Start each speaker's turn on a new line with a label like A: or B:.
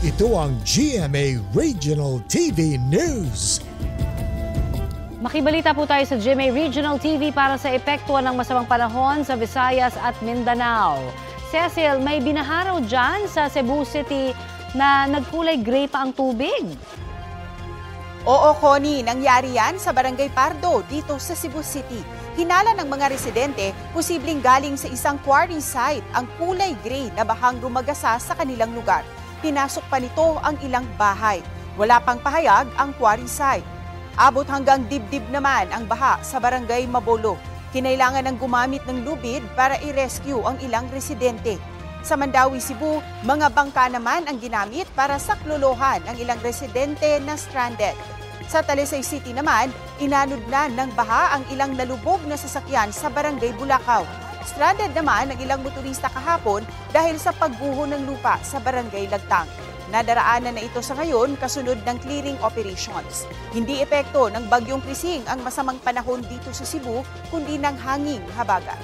A: Ito ang GMA Regional TV News.
B: Makibalita po tayo sa GMA Regional TV para sa epektuhan ng masamang panahon sa Visayas at Mindanao. Cecil, may binaharaw dyan sa Cebu City na nagkulay gray pa ang tubig.
C: Oo, Connie, nangyari yan sa Barangay Pardo dito sa Cebu City. Hinala ng mga residente, posibleng galing sa isang quarry site ang kulay gray na bahang rumagasa sa kanilang lugar. Pinasok pa nito ang ilang bahay. Wala pang pahayag ang quarry site. Abot hanggang dibdib naman ang baha sa Barangay Mabolo. Kinailangan ng gumamit ng lubid para i-rescue ang ilang residente. Sa Mandawi, Cebu, mga bangka naman ang ginamit para saklolohan ang ilang residente na stranded. Sa Talisay City naman, inanod na ng baha ang ilang nalubog na sasakyan sa Barangay Bulacau. Stranded naman ang ilang motorista kahapon dahil sa pagguho ng lupa sa Barangay Lagtang. Nadaraanan na ito sa ngayon kasunod ng clearing operations. Hindi epekto ng Bagyong Krising ang masamang panahon dito sa Cebu, kundi ng hanging habagat.